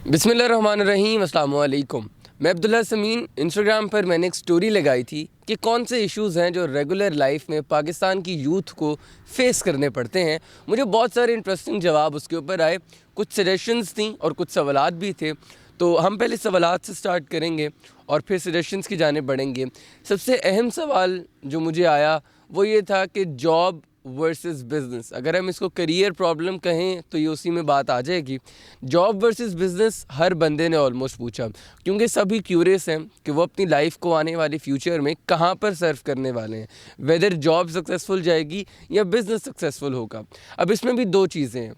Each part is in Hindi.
बिस्मिल्लाहिर्रहमानिर्रहीम, अस्सलाम वालेकुम। मैं अब्दुल्ला समीन। इंस्टाग्राम पर मैंने एक स्टोरी लगाई थी कि कौन से इश्यूज़ हैं जो रेगुलर लाइफ में पाकिस्तान की यूथ को फेस करने पड़ते हैं। मुझे बहुत सारे इंटरेस्टिंग जवाब उसके ऊपर आए, कुछ सजेशंस थी और कुछ सवालात भी थे। तो हम पहले सवालात से स्टार्ट करेंगे और फिर सजेशंस की जाने बढ़ेंगे। सबसे अहम सवाल जो मुझे आया वो ये था कि जॉब वर्सेस बिज़नेस, अगर हम इसको करियर प्रॉब्लम कहें तो ये उसी में बात आ जाएगी। जॉब वर्सेस बिज़नेस हर बंदे ने ऑलमोस्ट पूछा, क्योंकि सभी क्यूरियस हैं कि वो अपनी लाइफ को आने वाले फ्यूचर में कहाँ पर सर्व करने वाले हैं, वेदर जॉब सक्सेसफुल जाएगी या बिज़नेस सक्सेसफुल होगा। अब इसमें भी दो चीज़ें हैं,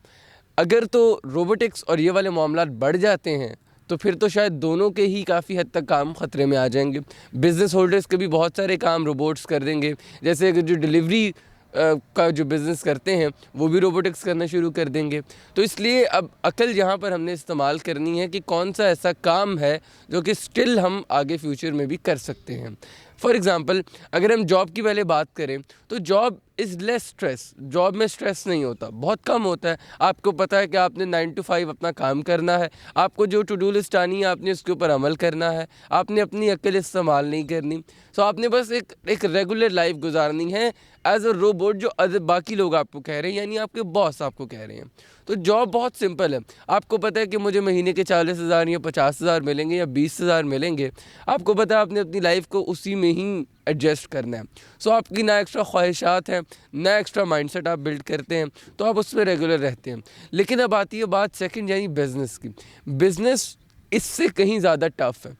अगर तो रोबोटिक्स और ये वाले मामलात बढ़ जाते हैं तो फिर तो शायद दोनों के ही काफ़ी हद तक काम ख़तरे में आ जाएंगे। बिज़नेस होल्डर्स के भी बहुत सारे काम रोबोट्स कर देंगे, जैसे अगर जो डिलीवरी का जो बिज़नेस करते हैं वो भी रोबोटिक्स करना शुरू कर देंगे। तो इसलिए अब अकल यहाँ पर हमने इस्तेमाल करनी है कि कौन सा ऐसा काम है जो कि स्टिल हम आगे फ्यूचर में भी कर सकते हैं। फॉर एग्ज़ाम्पल, अगर हम जॉब की पहले बात करें तो job is less stress. Job में स्ट्रेस नहीं होता, बहुत कम होता है। आपको पता है कि आपने 9 to 5 अपना काम करना है, आपको जो टू डू लिस्ट आनी है आपने उसके ऊपर अमल करना है, आपने अपनी अकल इस्तेमाल नहीं करनी। सो आपने बस एक रेगुलर लाइफ गुजारनी है एज अ रोबोट, जो अदर बाकी लोग आपको कह रहे हैं, यानी आपके बॉस आपको कह रहे हैं। तो जॉब बहुत सिंपल है। आपको पता है कि मुझे महीने के 40,000 या 50,000 मिलेंगे या 20,000 मिलेंगे। आपको पता है आपने अपनी लाइफ को उसी में ही एडजस्ट करना है। सो आपकी ना एक्स्ट्रा ख्वाहिशात हैं, ना एक्स्ट्रा माइंडसेट आप बिल्ड करते हैं, तो आप उसमें रेगुलर रहते हैं। लेकिन अब आती है बात सेकंड, यानी बिज़नेस की। बिज़नेस इससे कहीं ज़्यादा टफ है।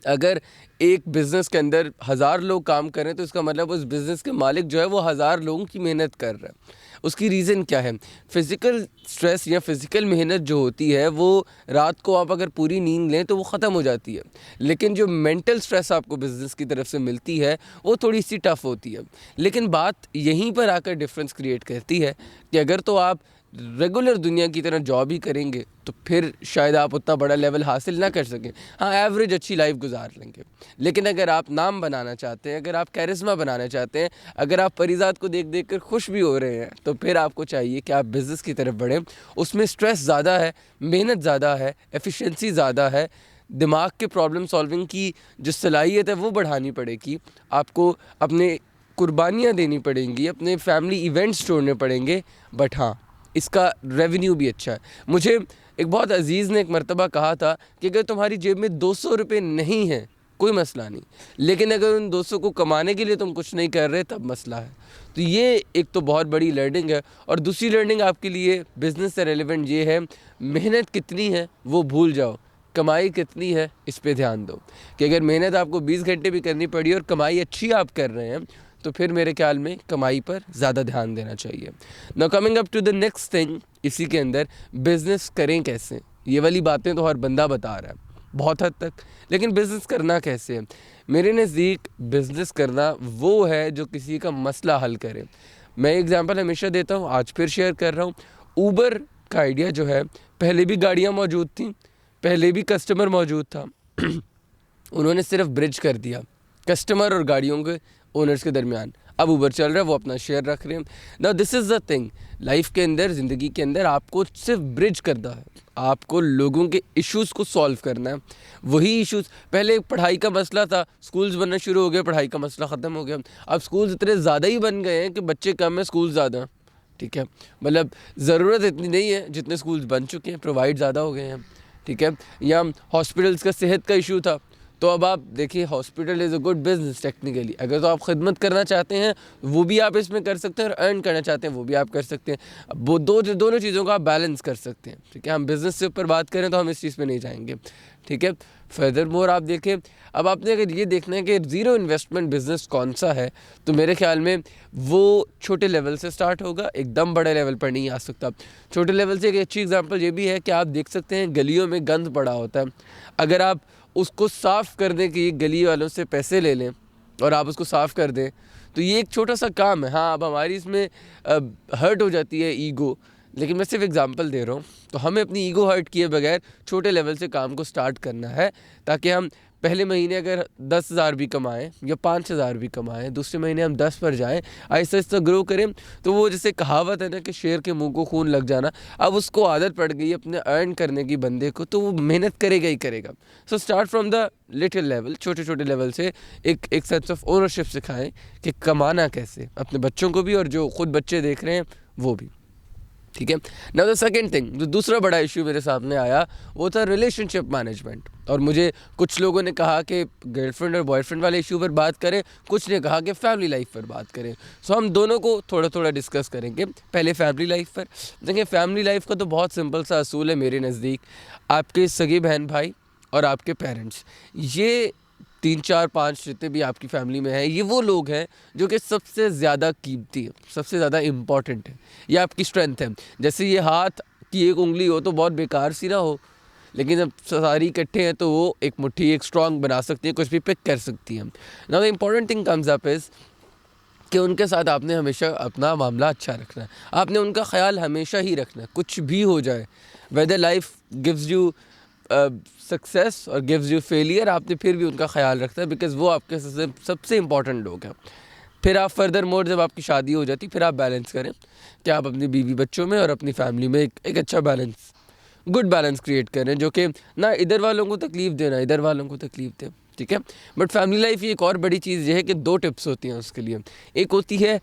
अगर एक बिज़नेस के अंदर 1000 लोग काम कर रहे हैं तो इसका मतलब उस बिज़नेस के मालिक जो है वो 1000 लोगों की मेहनत कर रहा है। उसकी रीज़न क्या है? फ़िज़िकल स्ट्रेस या फ़िज़िकल मेहनत जो होती है वो रात को आप अगर पूरी नींद लें तो वो ख़त्म हो जाती है, लेकिन जो मेंटल स्ट्रेस आपको बिज़नेस की तरफ से मिलती है वो थोड़ी सी टफ़ होती है। लेकिन बात यहीं पर आकर डिफरेंस क्रिएट करती है कि अगर तो आप रेगुलर दुनिया की तरह जॉब ही करेंगे तो फिर शायद आप उतना बड़ा लेवल हासिल ना कर सकें। हाँ, एवरेज अच्छी लाइफ गुजार लेंगे। लेकिन अगर आप नाम बनाना चाहते हैं, अगर आप कैरिस्मा बनाना चाहते हैं, अगर आप परिज़ात को देख देख कर खुश भी हो रहे हैं, तो फिर आपको चाहिए कि आप बिज़नेस की तरफ बढ़ें। उसमें स्ट्रेस ज़्यादा है, मेहनत ज़्यादा है, एफिशिएंसी ज़्यादा है, दिमाग के प्रॉब्लम सॉल्विंग की जो सलाहियत है वो बढ़ानी पड़ेगी। आपको अपने कुर्बानियाँ देनी पड़ेंगी, अपने फैमिली इवेंट्स छोड़ने पड़ेंगे। बट हाँ, इसका रेवेन्यू भी अच्छा है। मुझे एक बहुत अजीज़ ने एक मर्तबा कहा था कि अगर तुम्हारी जेब में 200 रुपये नहीं है कोई मसला नहीं, लेकिन अगर उन 200 को कमाने के लिए तुम कुछ नहीं कर रहे तब मसला है। तो ये एक तो बहुत बड़ी लर्निंग है। और दूसरी लर्निंग आपके लिए बिज़नेस से रेलेवेंट ये है, मेहनत कितनी है वो भूल जाओ, कमाई कितनी है इस पे ध्यान दो। कि अगर मेहनत आपको 20 घंटे भी करनी पड़ी और कमाई अच्छी आप कर रहे हैं तो फिर मेरे ख्याल में कमाई पर ज़्यादा ध्यान देना चाहिए। Now coming up to the next thing, इसी के अंदर बिज़नेस करें कैसे। ये वाली बातें तो हर बंदा बता रहा है बहुत हद तक, लेकिन बिज़नेस करना कैसे है? मेरे नज़दीक बिज़नेस करना वो है जो किसी का मसला हल करे। मैं एग्जांपल हमेशा देता हूँ, आज फिर शेयर कर रहा हूँ। ऊबर का आइडिया जो है, पहले भी गाड़ियाँ मौजूद थी, पहले भी कस्टमर मौजूद था उन्होंने सिर्फ ब्रिज कर दिया कस्टमर और गाड़ियों के ओनर्स के दरमियान। अब ऊबर चल रहा है, वो अपना शेयर रख रहे हैं। Now this is the thing, life के अंदर, ज़िंदगी के अंदर आपको सिर्फ ब्रिज करना है, आपको लोगों के इश्यूज़ को सॉल्व करना है। वही इश्यूज़, पहले पढ़ाई का मसला था, स्कूल्स बनना शुरू हो गए, पढ़ाई का मसला ख़त्म हो गया। अब स्कूल्स इतने ज़्यादा ही बन गए हैं कि बच्चे कम हैं, स्कूल ज़्यादा। ठीक है, मतलब ज़रूरत इतनी नहीं है जितने स्कूल्स बन चुके हैं, प्रोवाइड ज़्यादा हो गए हैं। ठीक है, या हॉस्पिटल्स का सेहत का इशू था, तो अब आप देखिए hospital is a good business technically. अगर तो आप खिदमत करना चाहते हैं वो भी आप इसमें कर सकते हैं, और अर्न करना चाहते हैं वो भी आप कर सकते हैं। अब वो दोनों चीज़ों को आप बैलेंस कर सकते हैं। ठीक है, हम बिज़नेस से ऊपर बात करें तो हम इस चीज़ पे नहीं जाएंगे। ठीक है, फर्दर मोर आप देखें, अब आपने अगर ये देखना है कि ज़ीरो इन्वेस्टमेंट बिज़नेस कौन सा है, तो मेरे ख्याल में वो छोटे लेवल से स्टार्ट होगा, एकदम बड़े लेवल पर नहीं आ सकता। छोटे लेवल से एक अच्छी एग्जांपल ये भी है कि आप देख सकते हैं गलियों में गंद पड़ा होता है, अगर आप उसको साफ़ करने के गली वालों से पैसे ले लें और आप उसको साफ़ कर दें, तो ये एक छोटा सा काम है। हाँ, अब हमारी इसमें हर्ट हो जाती है ईगो, लेकिन मैं सिर्फ एग्जांपल दे रहा हूँ। तो हमें अपनी ईगो हर्ट किए बगैर छोटे लेवल से काम को स्टार्ट करना है, ताकि हम पहले महीने अगर 10,000 भी कमाएं या 5,000 भी कमाएं, दूसरे महीने हम 10 पर जाएं, आहिस्ता आहिस्ता ग्रो करें। तो वो जैसे कहावत है ना कि शेर के मुंह को खून लग जाना, अब उसको आदत पड़ गई अपने अर्न करने की बंदे को, तो वो मेहनत करेगा ही करेगा। So start from the little level, छोटे छोटे लेवल से एक सेंस ऑफ ओनरशिप सिखाएं कि कमाना कैसे, अपने बच्चों को भी और जो खुद बच्चे देख रहे हैं वो भी। ठीक है। नाउ द सेकंड थिंग, जो दूसरा बड़ा इशू मेरे सामने आया वो था रिलेशनशिप मैनेजमेंट। और मुझे कुछ लोगों ने कहा कि गर्लफ्रेंड और बॉयफ्रेंड वाले इशू पर बात करें, कुछ ने कहा कि फैमिली लाइफ पर बात करें। सो हम दोनों को थोड़ा थोड़ा डिस्कस करेंगे। पहले फैमिली लाइफ पर देखिए, फैमिली लाइफ का तो बहुत सिंपल सा असूल है मेरे नज़दीक। आपके सगे बहन भाई और आपके पेरेंट्स, ये 3 4 5 जितने भी आपकी फैमिली में है, ये वो लोग हैं जो कि सबसे ज़्यादा कीमती है, सबसे ज़्यादा इम्पॉर्टेंट है। ये आपकी स्ट्रेंथ है। जैसे ये हाथ की एक उंगली हो तो बहुत बेकार सी ना हो, लेकिन जब सारी इकट्ठे हैं तो वो एक मुट्ठी एक स्ट्रॉन्ग बना सकती है, कुछ भी पिक कर सकती है। Now the important thing comes up is कि उनके साथ आपने हमेशा अपना मामला अच्छा रखना है, आपने उनका ख्याल हमेशा ही रखना है, कुछ भी हो जाए। Whether life gives you success और गिव्स यू फेलियर, आपने फिर भी उनका ख्याल रखना है, बिकॉज़ वो आपके सबसे इम्पॉर्टेंट लोग हैं। फिर आप फर्दर मोर जब आपकी शादी हो जाती, फिर आप बैलेंस करें कि आप अपनी बीवी बच्चों में और अपनी फैमिली में एक अच्छा बैलेंस, गुड बैलेंस क्रिएट करें, जो कि ना इधर वालों को तकलीफ़ दे ना इधर वालों को तकलीफ़ दे। ठीक है। बट फैमिली लाइफ की एक और बड़ी चीज़ ये है कि 2 टिप्स होती हैं उसके लिए। एक होती है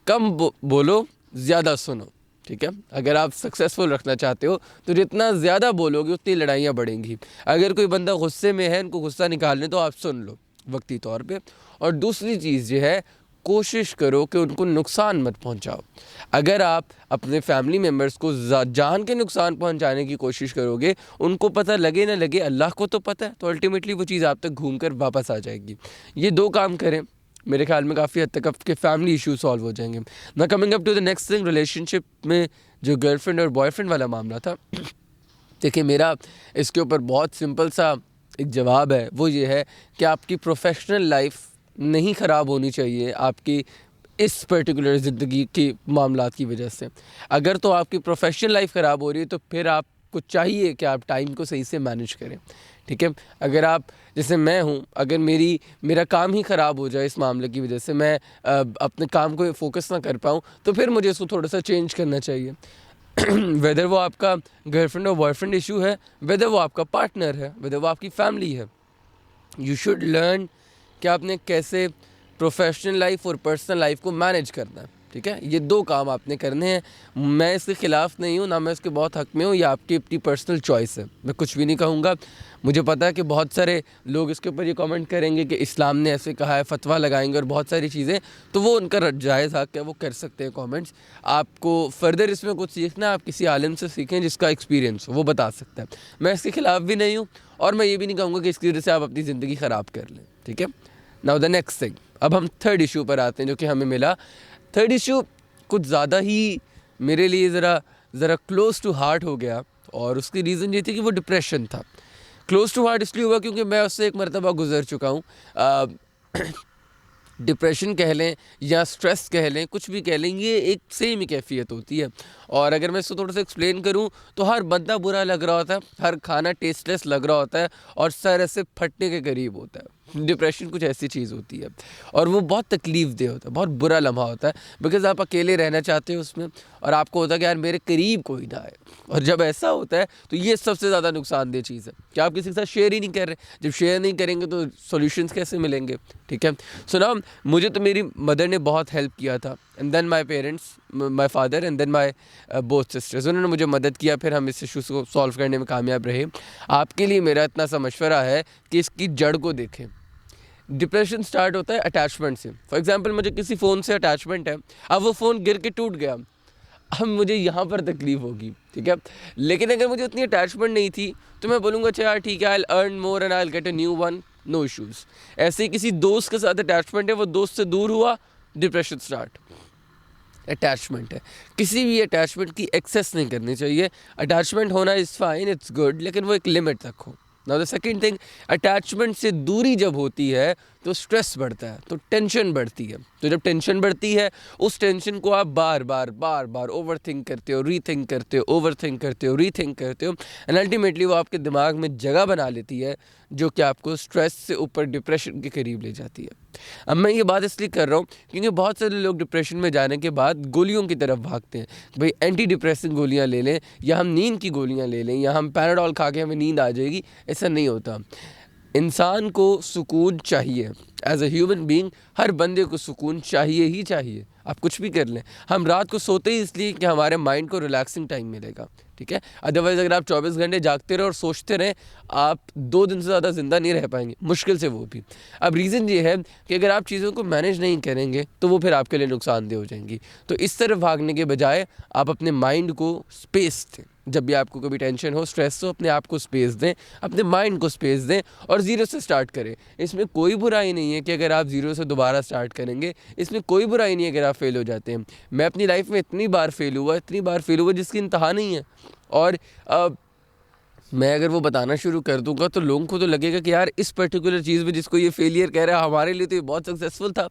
कम बोलो ज़्यादा सुनो। ठीक है। अगर आप सक्सेसफुल रखना चाहते हो तो जितना ज़्यादा बोलोगे उतनी लड़ाइयाँ बढ़ेंगी। अगर कोई बंदा गुस्से में है, उनको गुस्सा निकालने तो आप सुन लो वक्ती तौर पे। और दूसरी चीज़ ये है, कोशिश करो कि उनको नुकसान मत पहुंचाओ। अगर आप अपने फैमिली मेम्बर्स को जान के नुकसान पहुंचाने की कोशिश करोगे, उनको पता लगे ना लगे, अल्लाह को तो पता है, तो अल्टीमेटली वो चीज़ आप तक घूम कर वापस आ जाएगी। ये 2 काम करें, मेरे ख्याल में काफ़ी हद तक आपके फैमिली इशू सॉल्व हो जाएंगे। ना coming up to the next thing, relationship में जो गर्लफ्रेंड और बॉयफ्रेंड वाला मामला था, देखिए मेरा इसके ऊपर बहुत सिंपल सा एक जवाब है। वो ये है कि आपकी प्रोफेशनल लाइफ नहीं ख़राब होनी चाहिए आपकी इस पर्टिकुलर ज़िंदगी के मामलात की वजह से। अगर तो आपकी प्रोफेशनल लाइफ ख़राब हो रही है तो फिर आपको चाहिए कि आप टाइम को सही से मैनेज करें। ठीक है। अगर आप, जैसे मैं हूँ, अगर मेरा काम ही ख़राब हो जाए इस मामले की वजह से, मैं अपने काम को फोकस ना कर पाऊँ, तो फिर मुझे इसको थोड़ा सा चेंज करना चाहिए। वेदर वो आपका गर्लफ्रेंड और बॉयफ्रेंड इशू है, वेदर वो आपका पार्टनर है, वेदर वो आपकी फैमिली है, यू शुड लर्न कि आपने कैसे प्रोफेशनल लाइफ और पर्सनल लाइफ को मैनेज करना है। ठीक है। ये 2 काम आपने करने हैं। मैं इसके ख़िलाफ़ नहीं हूँ, ना मैं इसके बहुत हक़ में हूँ, ये आपकी अपनी पर्सनल चॉइस है, मैं कुछ भी नहीं कहूँगा। मुझे पता है कि बहुत सारे लोग इसके ऊपर ये कमेंट करेंगे कि इस्लाम ने ऐसे कहा है, फतवा लगाएंगे और बहुत सारी चीज़ें, तो वो उनका जायज़ हक़ है, वो कर सकते हैं कमेंट्स। आपको फर्दर इसमें कुछ सीखना है, आप किसी आलिम से सीखें जिसका एक्सपीरियंस हो, वो बता सकता है। मैं इसके ख़िलाफ़ भी नहीं हूँ और मैं ये भी नहीं कहूँगा कि इसकी वजह से आप अपनी ज़िंदगी ख़राब कर लें। ठीक है। नाउ द नेक्स्ट थिंग, अब हम थर्ड इशू पर आते हैं जो कि हमें मिला। थर्ड इशू कुछ ज़्यादा ही मेरे लिए ज़रा क्लोज टू हार्ट हो गया, और उसकी रीज़न ये थी कि वो डिप्रेशन था। क्लोज टू हार्ट इसलिए हुआ क्योंकि मैं उससे एक मरतबा गुजर चुका हूँ। डिप्रेशन कह लें या स्ट्रेस कह लें, कुछ भी कह लें, ये एक सेम ही कैफियत होती है। और अगर मैं इसको थोड़ा सा एक्सप्लेन करूं तो हर बंदा बुरा लग रहा होता है, हर खाना टेस्टलेस लग रहा होता है और सर ऐसे फटने के करीब होता है। डिप्रेशन कुछ ऐसी चीज़ होती है और वो बहुत तकलीफ़देह होता है, बहुत बुरा लम्हा होता है, बिकॉज़ आप अकेले रहना चाहते हो उसमें और आपको होता है कि यार मेरे करीब कोई ना आए। और जब ऐसा होता है तो ये सबसे ज़्यादा नुकसानदेह चीज़ है कि आप किसी के साथ शेयर ही नहीं कर रहे। जब शेयर नहीं करेंगे तो सॉल्यूशंस कैसे मिलेंगे। ठीक है। सो ना, मुझे तो मेरी मदर ने बहुत हेल्प किया था, and then my parents, my father and then my both sisters, उन्होंने मुझे मदद किया, फिर हम इस इशूज़ को सॉल्व करने में कामयाब रहे। आपके लिए मेरा इतना सा मशवरा है कि इसकी जड़ को देखें। डिप्रेशन स्टार्ट होता है अटैचमेंट से। फॉर एग्जांपल, मुझे किसी फ़ोन से अटैचमेंट है, अब वो फ़ोन गिर के टूट गया, अब मुझे यहाँ पर तकलीफ़ होगी। ठीक है। लेकिन अगर मुझे उतनी अटैचमेंट नहीं थी तो मैं बोलूँगा अच्छा यार ठीक है, I will earn more and I will get a new one, no issues. ऐसे ही किसी दोस्त के साथ अटैचमेंट है, वो दोस्त से दूर हुआ, डिप्रेशन स्टार्ट। अटैचमेंट है, किसी भी अटैचमेंट की एक्सेस नहीं करनी चाहिए। अटैचमेंट होना इज़ फाइन, इट्स गुड, लेकिन वो एक लिमिट तक हो। Now the second thing, attachment से दूरी जब होती है तो स्ट्रेस बढ़ता है, तो टेंशन बढ़ती है। तो जब टेंशन बढ़ती है, उस टेंशन को आप बार बार ओवर थिंक करते हो, रीथिंक करते हो, ओवर थिंक करते हो, रीथिंक करते हो, एंड अल्टीमेटली वो आपके दिमाग में जगह बना लेती है जो कि आपको स्ट्रेस से ऊपर डिप्रेशन के करीब ले जाती है। अब मैं ये बात इसलिए कर रहा हूँ क्योंकि बहुत सारे लोग डिप्रेशन में जाने के बाद गोलियों की तरफ भागते हैं, भाई एंटी डिप्रेसिंग गोलियाँ ले लें, या हम नींद की गोलियाँ ले लें, या हम पैराडोल खा के हमें नींद आ जाएगी। ऐसा नहीं होता। इंसान को सुकून चाहिए। एज अ ह्यूमन बीइंग हर बंदे को सुकून चाहिए ही चाहिए। आप कुछ भी कर लें, हम रात को सोते ही इसलिए कि हमारे माइंड को रिलैक्सिंग टाइम मिलेगा, ठीक है। अदरवाइज़ अगर आप 24 घंटे जागते रहे और सोचते रहें, आप 2 दिन से ज़्यादा ज़िंदा नहीं रह पाएंगे, मुश्किल से वो भी। अब रीज़न ये है कि अगर आप चीज़ों को मैनेज नहीं करेंगे तो वो फिर आपके लिए नुकसानदेह हो जाएंगी। तो इस तरफ भागने के बजाय आप अपने माइंड को स्पेस दें। जब भी आपको कभी टेंशन हो, स्ट्रेस हो, अपने आप को स्पेस दें, अपने माइंड को स्पेस दें और ज़ीरो से स्टार्ट करें। इसमें कोई बुराई नहीं है कि अगर आप ज़ीरो से दोबारा स्टार्ट करेंगे, इसमें कोई बुराई नहीं है अगर आप फेल हो जाते हैं। मैं अपनी लाइफ में इतनी बार फेल हुआ जिसकी इंतहा नहीं है। और मैं अगर वो बताना शुरू कर दूंगा तो लोगों को तो लगेगा कि यार इस पर्टिकुलर चीज़ में जिसको ये फेलियर कह रहा है, हमारे लिए तो ये बहुत सक्सेसफुल था।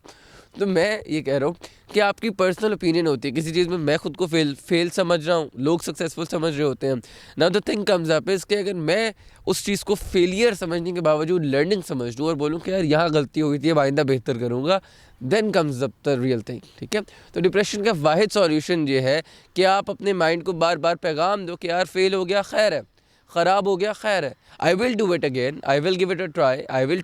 तो मैं ये कह रहा हूँ कि आपकी पर्सनल ओपिनियन होती है किसी चीज़ में। मैं खुद को फेल समझ रहा हूँ, लोग सक्सेसफुल समझ रहे होते हैं। Now the thing comes up is कि अगर मैं उस चीज़ को फेलियर समझने के बावजूद लर्निंग समझ लूँ और बोलूँ कि यार यहाँ गलती हुई थी, अब आइंदा बेहतर करूँगा, then comes up the real thing, ठीक है। तो डिप्रेशन का वाहिद सॉल्यूशन ये है कि आप अपने माइंड को बार बार पैगाम दो कि यार फेल हो गया, खैर है, ख़राब हो गया, खैर है, I will do it again, I will give it a try, I will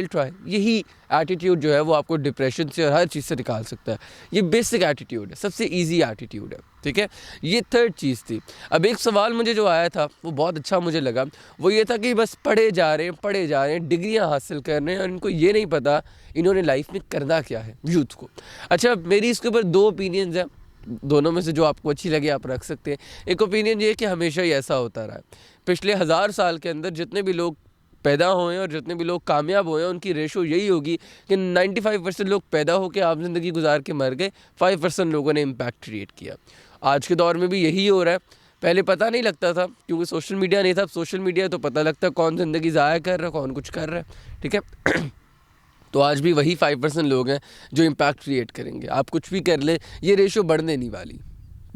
try. यही एटीट्यूड जो है वो आपको डिप्रेशन से और हर चीज़ से निकाल सकता है। ये बेसिक एटीट्यूड है, सबसे इजी एटीट्यूड है, ठीक है। ये थर्ड चीज़ थी। अब एक सवाल मुझे जो आया था वो बहुत अच्छा मुझे लगा, वो ये था कि बस पढ़े जा रहे हैं, डिग्रियाँ हासिल कर रहे हैं और इनको ये नहीं पता इन्होंने लाइफ में करना क्या है, यूथ को। अच्छा, मेरी इसके ऊपर 2 ओपिनियंस हैं, दोनों में से जो आपको अच्छी लगे आप रख सकते हैं। एक ओपिनियन ये है कि हमेशा ही ऐसा होता रहा है। पिछले 1000 साल के अंदर जितने भी लोग पैदा हुए हैं और जितने भी लोग कामयाब हुए हैं, उनकी रेशो यही होगी कि 95% लोग पैदा होकर आम जिंदगी गुजार के मर गए, 5% लोगों ने इम्पैक्ट क्रिएट किया। आज के दौर में भी यही हो रहा है। पहले पता नहीं लगता था क्योंकि सोशल मीडिया नहीं था। अब सोशल मीडिया तो पता लगता है कौन ज़िंदगी ज़ाया कर रहा है, कौन कुछ कर रहा है, ठीक है। तो आज भी वही 5% लोग हैं जो इम्पैक्ट क्रिएट करेंगे। आप कुछ भी कर लें, ये रेशो बढ़ने नहीं वाली।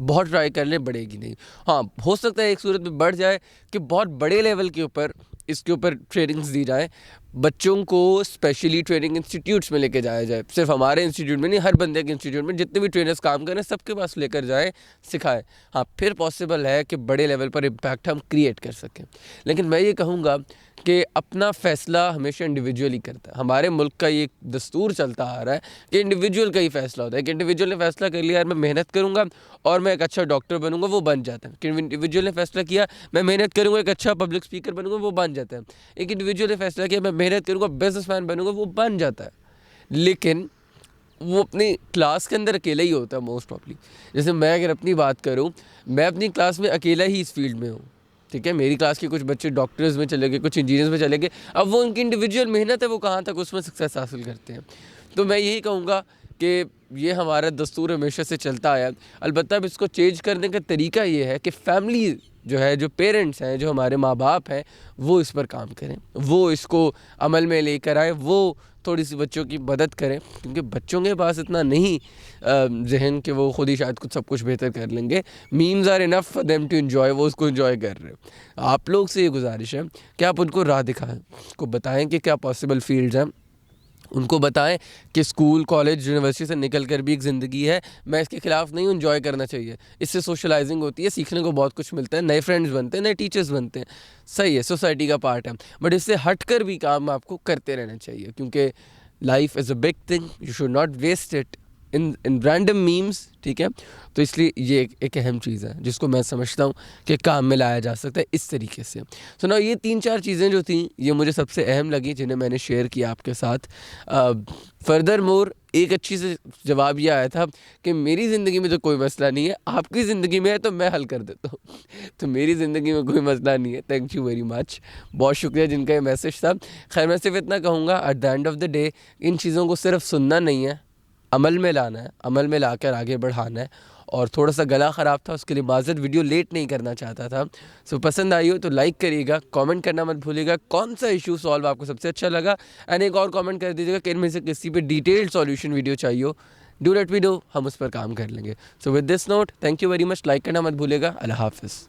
बहुत ट्राई कर लें, बढ़ेगी नहीं। हाँ, हो सकता है एक सूरत में बढ़ जाए कि बहुत बड़े लेवल के ऊपर इसके ऊपर ट्रेनिंग्स दी जाए, बच्चों को स्पेशली ट्रेनिंग इंस्टीट्यूट्स में लेके जाया जाए। सिर्फ हमारे इंस्टीट्यूट में नहीं, हर बंदे के इंस्टीट्यूट में जितने भी ट्रेनर्स काम कर रहे हैं सबके पास लेकर जाएं, सिखाएं। हाँ, फिर पॉसिबल है कि बड़े लेवल पर इम्पैक्ट हम क्रिएट कर सकें। लेकिन मैं ये कहूँगा कि अपना फ़ैसला हमेशा इंडिविजुअल ही करता है। हमारे मुल्क का ये दस्तूर चलता आ रहा है कि इंडिविजुअल का ही फ़ैसला होता है। कि इंडिविजुअल ने फ़ैसला कर लिया यार मैं मेहनत करूँगा और मैं एक अच्छा डॉक्टर बनूँगा, वो बन जाता है। कि इंडिविजुअल ने फ़ैसला किया मैं मेहनत करूँगा, एक अच्छा पब्लिक स्पीकर बनूँगा, वो बन जाता है। एक इंडिविजुअल ने फ़ैसला किया मैं मेहनत करूँगा, बिजनेसमैन बनूँगा, वो बन जाता है। लेकिन वो अपनी क्लास के अंदर अकेला ही होता है मोस्ट प्रॉब्ली। जैसे मैं अगर अपनी बात करूँ, मैं अपनी क्लास में अकेला ही इस फील्ड में हूँ, ठीक है। मेरी क्लास के कुछ बच्चे डॉक्टर्स में चले गए, कुछ इंजीनियर्स में चले गए। अब वो उनकी इंडिविजुअल मेहनत है, वो कहाँ तक उसमें सक्सेस हासिल करते हैं। तो मैं यही कहूँगा कि ये हमारा दस्तूर हमेशा से चलता आया। अलबत्ता अब इसको चेंज करने का तरीका ये है कि फैमिली जो है, जो पेरेंट्स हैं, जो हमारे माँ बाप हैं, वो इस पर काम करें, वो इसको अमल में लेकर आएँ, वो थोड़ी सी बच्चों की मदद करें। क्योंकि बच्चों के पास इतना नहीं जहन कि वो खुद ही शायद कुछ सब कुछ बेहतर कर लेंगे। Memes are enough for them to enjoy, वो उसको एंजॉय कर रहे हैं। आप लोग से ये गुजारिश है कि आप उनको राह दिखाएं, उनको बताएं कि क्या पॉसिबल फील्ड्स हैं, उनको बताएं कि स्कूल, कॉलेज, यूनिवर्सिटी से निकल कर भी एक ज़िंदगी है। मैं इसके ख़िलाफ़ नहीं हूँ, एंजॉय करना चाहिए। इससे सोशलाइजिंग होती है, सीखने को बहुत कुछ मिलता है, नए फ्रेंड्स बनते हैं, नए टीचर्स बनते हैं, सही है, सोसाइटी का पार्ट है। बट इससे हट कर भी काम आपको करते रहना चाहिए, क्योंकि life is a big thing, you should not waste it in random memes, ठीक है। तो इसलिए ये एक अहम चीज़ है जिसको मैं समझता हूँ कि काम में लाया जा सकता है इस तरीके से। सो ना, ये 3-4 चीज़ें जो थी ये मुझे सबसे अहम लगी, जिन्हें मैंने शेयर किया आपके साथ। फर्दर मोर एक अच्छी से जवाब ये आया था कि मेरी ज़िंदगी में तो कोई मसला नहीं है, आपकी ज़िंदगी में है तो मैं हल कर देता हूँ। तो मेरी ज़िंदगी में कोई मसला नहीं है। थैंक यू वेरी मच, बहुत शुक्रिया जिनका ये मैसेज था। खैर, मैं सिर्फ इतना कहूँगा, at the end of the day in चीज़ों को सिर्फ सुनना नहीं है, अमल में लाना है, अमल में लाकर आगे बढ़ाना है। और थोड़ा सा गला ख़राब था, उसके लिए माज़रत, वीडियो लेट नहीं करना चाहता था। सो पसंद आई हो तो लाइक करिएगा, कमेंट करना मत भूलिएगा कौन सा इशू सॉल्व आपको सबसे अच्छा लगा, एंड एक और कमेंट कर दीजिएगा कि इनमें से किसी पे डिटेल्ड सॉल्यूशन वीडियो चाहिए हो, डू लेट मी नो, हम उस पर काम कर लेंगे। So with this note, thank you very much, like करना मत भूलिएगा। अल्लाह हाफ़िज़।